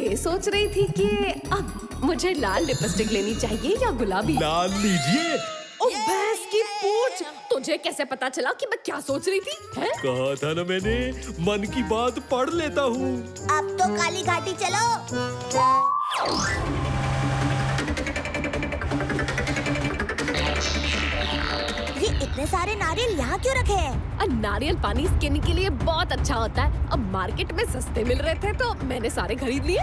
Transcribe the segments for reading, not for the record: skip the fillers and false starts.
ये सोच रही थी कि अब मुझे लाल लिपस्टिक लेनी चाहिए या गुलाबी। लाल लीजिए। ओ भैंस की पूंछ, तुझे कैसे पता चला कि मैं क्या सोच रही थी? हैं? कहा था ना मैंने, मन की बात पढ़ लेता हूँ। अब तो काली घाटी चलो। ये इतने सारे नारियल यहाँ क्यों रखे हैं? नारियल पानी स्किन के लिए बहुत अच्छा होता है। अब मार्केट में सस्ते मिल रहे थे तो मैंने सारे खरीद लिए।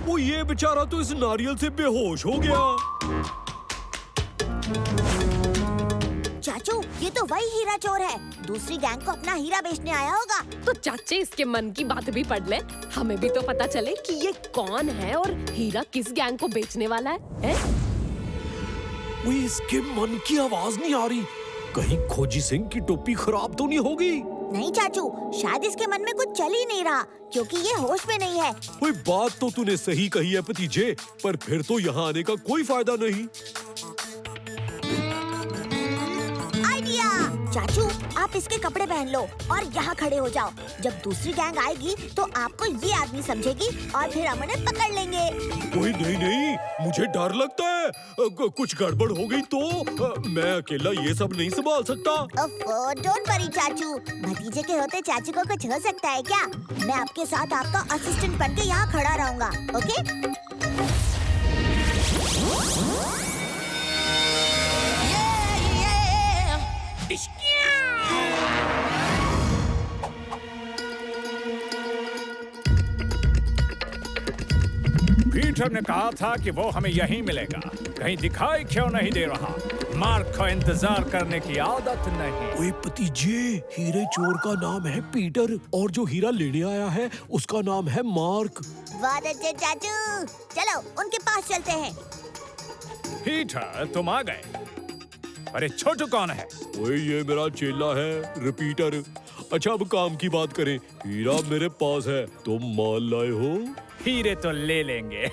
वो ये बेचारा तो इस नारियल से बेहोश हो गया। चाचू, ये तो वही हीरा चोर है। दूसरी गैंग को अपना हीरा बेचने आया होगा। तो चाचे इसके मन की बात भी पढ़ ले, हमें भी तो पता चले कि ये कौन है और हीरा किस गैंग को बेचने वाला है? वो इसके मन की आवाज नहीं आ रही। कहीं खोजी सिंह की टोपी खराब तो नहीं होगी? नहीं चाचू, शायद इसके मन में कुछ चल ही नहीं रहा क्योंकि ये होश में नहीं है। कोई बात तो तूने सही कही है भतीजे, पर फिर तो यहाँ आने का कोई फायदा नहीं। आइडिया! चाचू, आप इसके कपड़े पहन लो और यहाँ खड़े हो जाओ। जब दूसरी गैंग आएगी तो आपको ये आदमी समझेगी और फिर हम उन्हें पकड़ लेंगे। कोई नहीं, मुझे डर लगता है कुछ गड़बड़ हो गई तो मैं अकेला ये सब नहीं संभाल सकता। डोंट वरी चाचू, भतीजे के होते चाचू को कुछ हो सकता है क्या? मैं आपके साथ आपका असिस्टेंट बन के यहाँ खड़ा रहूँगा, ओके? पीटर ने कहा था कि वो हमें यहीं मिलेगा। कहीं दिखाई क्यों नहीं दे रहा? मार्क को इंतजार करने की आदत नहीं। ओए भतीजे, हीरे चोर का नाम है पीटर और जो हीरा लेने आया है उसका नाम है मार्क। बहुत अच्छे चाचू, चलो उनके पास चलते हैं। पीटर, तुम आ गए। अरे छोटू कौन है? ओए ये मेरा चेला है रिपीटर। अच्छा अब काम की बात करें। हीरा मेरे पास है, तुम माल लाए हो? हीरे तो ले लेंगे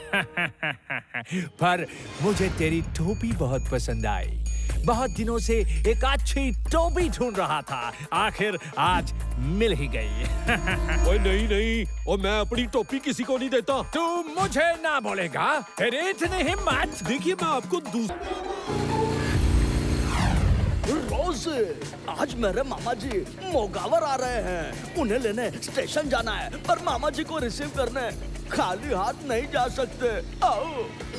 पर मुझे तेरी टोपी बहुत पसंद आई। बहुत दिनों से एक अच्छी टोपी ढूंढ रहा था, आखिर आज मिल ही गई। ओए नहीं, और मैं अपनी टोपी किसी को नहीं देता। तू मुझे ना बोलेगा? तेरी इतनी हिम्मत? देखिए मैं आपको रोज, आज मेरे मामा जी मोगावर आ रहे हैं। उन्हें लेने स्टेशन जाना है, पर मामा जी को रिसीव करने खाली हाथ नहीं जा सकते। आओ।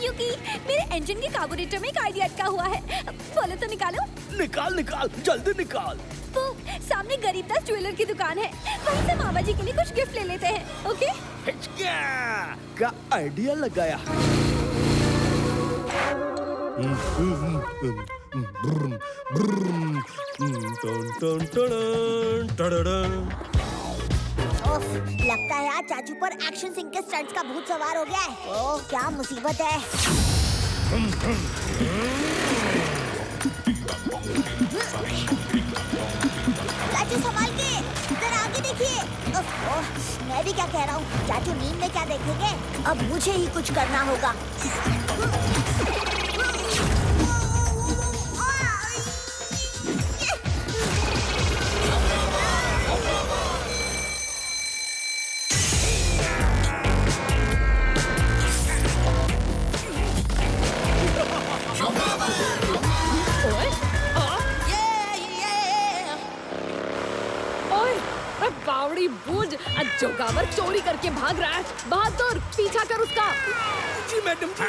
युकी, मेरे इंजन के कार्बोरेटर में एक आइडिया अटका हुआ है। बोलो तो निकालो। निकाल, जल्दी निकाल। वो सामने गरीबदास ज्वेलर की दुकान है, वहीं से मामा जी के लिए कुछ गिफ्ट ले लेते हैं, ओके? क्या आइडिया लगाया। लगता है आज चाचू पर एक्शन सिंह के स्टंट्स का भूत सवार हो गया है। ओह क्या मुसीबत है। चाचू संभाल के, इधर आगे देखिए। मैं भी क्या कह रहा हूँ, चाचू नींद में क्या देखेंगे? अब मुझे ही कुछ करना होगा। बावड़ी बूझ, जोगावर चोरी करके भाग रहा है। बहादुर, पीछा कर उसका। जी मैडम जी।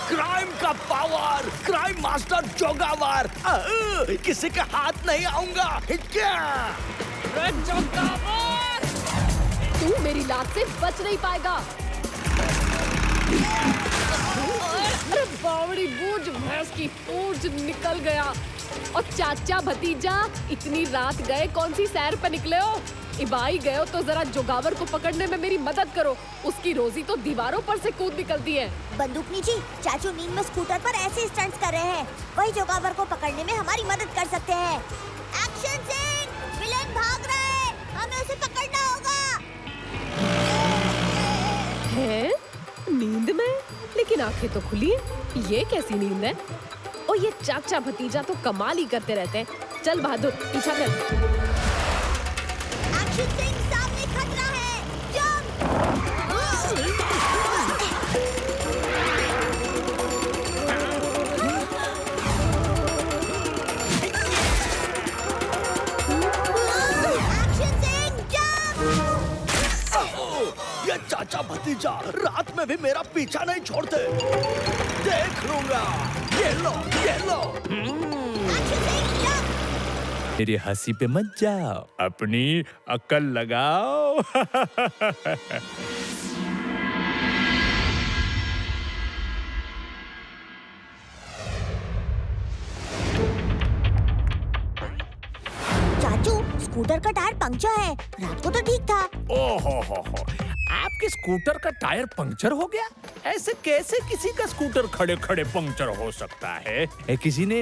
क्राइम का पावर, क्राइम मास्टर जोगावर। किसी के हाथ नहीं आऊंगा। जोगावर, तू मेरी लात से बच नहीं पाएगा। अरे बावड़ी बूझ, भैंस की पूंछ निकल गया। और चाचा भतीजा इतनी रात गए कौन सी सैर पे निकले हो? इबाई गए हो तो जरा जोगावर को पकड़ने में मेरी मदद करो। उसकी रोजी तो दीवारों पर से कूद निकलती है। बंदूकनी जी, चाचू नींद में स्कूटर पर ऐसे स्टंट्स कर रहे हैं। वही जोगावर को पकड़ने में हमारी मदद कर सकते हैं। एक्शन सिंह, विलेन भाग रहे हैं, हमें उसे पकड़ना होगा। है लेकिन आंखें तो खुली हैं। ये कैसी नींद है? ओ ये चाचा भतीजा तो कमाल ही करते रहते हैं। चल बहादुर पीछा कर। एक्शन सिंह, सामने खतरा है। जंप! Action Singh, jump! ये चाचा भतीजा रात में भी मेरा पीछा नहीं छोड़ते। देख लूंगा। ये लो, ये लो। Action Singh, jump! मेरी हंसी पे मत जाओ, अपनी अक्ल लगाओ। चाचू, स्कूटर का टायर पंक्चर है। रात को तो ठीक था। ओहो हो, आपके स्कूटर का टायर पंक्चर हो गया? ऐसे कैसे किसी का स्कूटर खड़े खड़े पंक्चर हो सकता है? किसी ने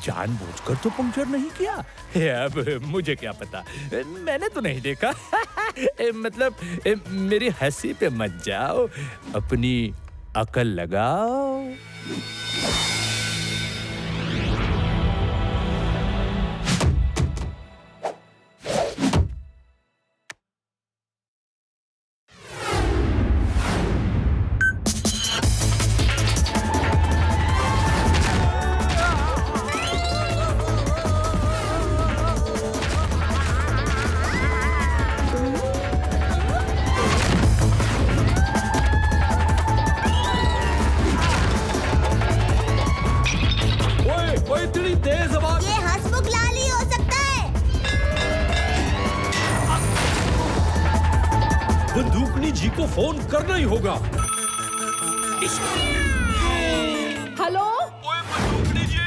जानबूझकर तो पंक्चर नहीं किया। अब मुझे क्या पता, मैंने तो नहीं देखा। मतलब मेरी हंसी पे मत जाओ, अपनी अकल लगाओ। ओए इतनी तेज आवाज। ये हंसमुख लाल ही हो सकता है। बंदूकनी जी को फोन करना ही होगा। हेलो ओए बंदूकनी जी,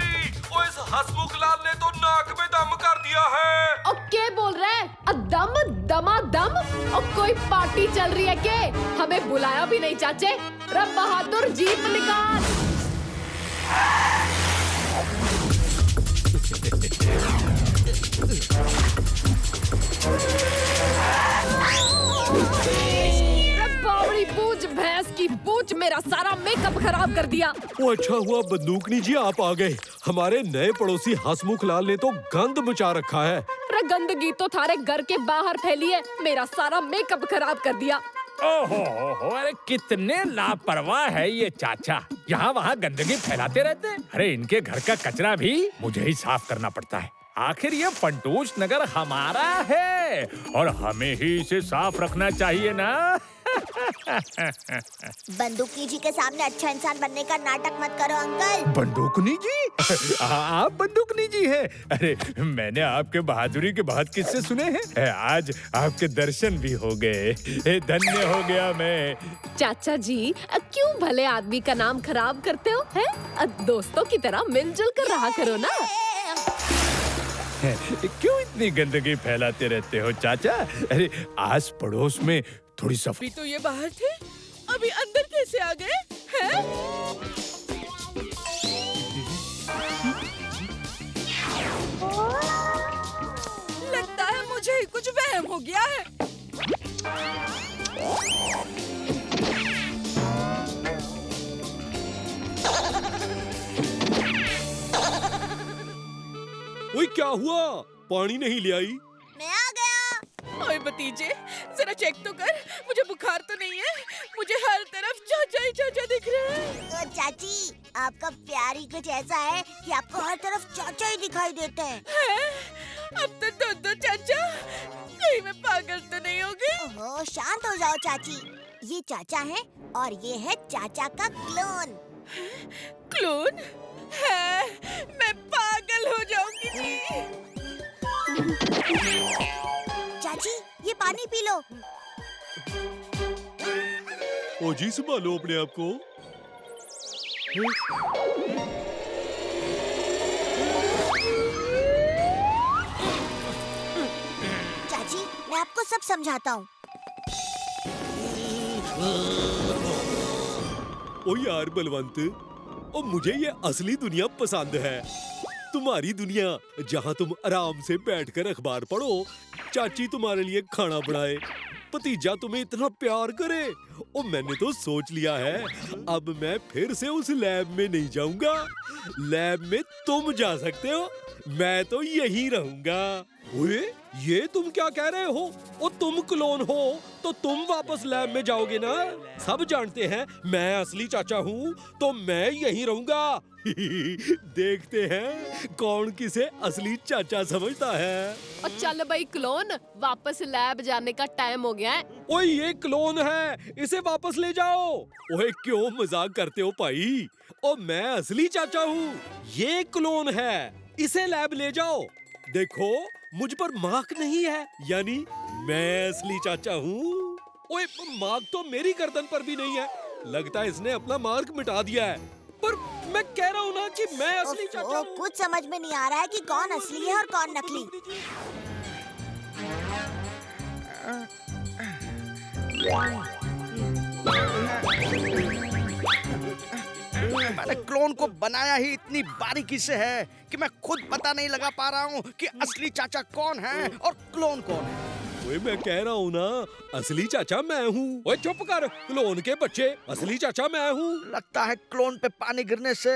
ओए इस हंसमुख लाल ने तो नाक में दम कर दिया है। और क्या बोल रहे हैं? दम दमा दम? और कोई पार्टी चल रही है के? हमें बुलाया भी नहीं चाचे। रब बहादुर जीप निकाल। बावड़ी पूछ, भैंस की पूछ, मेरा सारा मेकअप खराब कर दिया। वो अच्छा हुआ बंदूकनी जी आप आ गए। हमारे नए पड़ोसी हंसमुख लाल ने तो गंद मचा रखा है। अरे गंदगी तो थारे घर के बाहर फैली है, मेरा सारा मेकअप खराब कर दिया। ओहो हो, अरे कितने लापरवाह है ये चाचा, यहाँ वहाँ गंदगी फैलाते रहते हैं। अरे इनके घर का कचरा भी मुझे ही साफ करना पड़ता है। आखिर ये फंटूश नगर हमारा है और हमें ही इसे साफ रखना चाहिए ना। बंदूकनी जी के सामने अच्छा इंसान बनने का नाटक मत करो अंकल। बंदूकनी जी? आप बंदूकनी जी हैं? अरे मैंने आपके बहादुरी के बहुत किस्से सुने हैं। आज आपके दर्शन भी हो गए, धन्य हो गया मैं। चाचा जी क्यों भले आदमी का नाम खराब करते हो हैं? दोस्तों की तरह मिलजुल कर रहा करो ना। क्यों इतनी गंदगी फैलाते रहते हो चाचा? अरे आस पड़ोस में थोड़ी सफाई। तो ये बाहर थे, अभी अंदर कैसे आ गए? हैं? लगता है मुझे ही कुछ वहम हो गया है। ओए क्या हुआ? पानी नहीं ले आई? मैं आ गया। ओए भतीजे, जरा चेक तो कर, मुझे बुखार तो नहीं है? मुझे हर तरफ चाचा ही चाचा दिख रहे हैं। तो चाची, आपका प्यार ही कुछ ऐसा है कि आपको हर तरफ चाचा ही दिखाई देते हैं। हैं? अब तो दो चाचा, कहीं मैं पागल तो नहीं हो गई? ओहो, शांत हो जाओ चाची। ये चाचा है और ये है चाचा का क्लोन। क्लोन? है? मैं पागल हो जाऊंगी जी। चाची, ये पानी पी लो। ओ जी संभालो अपने आप को। चाची, मैं आपको सब समझाता हूँ। ओ यार बलवंत, ओ मुझे ये असली दुनिया पसंद है। तुम्हारी दुनिया जहाँ तुम आराम से बैठकर अखबार पढ़ो, चाची तुम्हारे लिए खाना बनाए, भतीजा तुम्हें इतना प्यार करे। ओ मैंने तो सोच लिया है, अब मैं फिर से उस लैब में नहीं जाऊंगा। लैब में तुम जा सकते हो, मैं तो यहीं रहूंगा। ओए, ये तुम क्या कह रहे हो? ओ तुम क्लोन हो तो तुम वापस लैब में जाओगे ना? सब जानते हैं मैं असली चाचा हूँ, तो मैं यहीं रहूंगा। देखते हैं कौन किसे असली चाचा समझता है। और चल भाई क्लोन, वापस लैब जाने का टाइम हो गया है। ओए ये क्लोन है, इसे वापस ले जाओ। ओए क्यों मजाक करते हो भाई? ओ मैं असली चाचा हूँ, ये क्लोन है, इसे लैब ले जाओ। देखो मुझ पर मार्क नहीं है, यानी मैं असली चाचा हूँ। ओए मार्क तो मेरी गर्दन पर भी नहीं है, लगता है इसने अपना मार्क मिटा दिया है। पर मैं कह रहा हूँ ना कि मैं असली चाचा हूँ। कुछ समझ में नहीं आ रहा है कि कौन असली है और कौन नकली। मैंने क्लोन को बनाया ही इतनी बारीकी से है कि मैं खुद पता नहीं लगा पा रहा हूँ कि असली चाचा कौन है और क्लोन कौन है। ओए मैं कह रहा हूँ ना, असली चाचा मैं हूँ। ओए चुप कर, क्लोन के बच्चे, असली चाचा मैं हूँ। लगता है क्लोन पे पानी गिरने से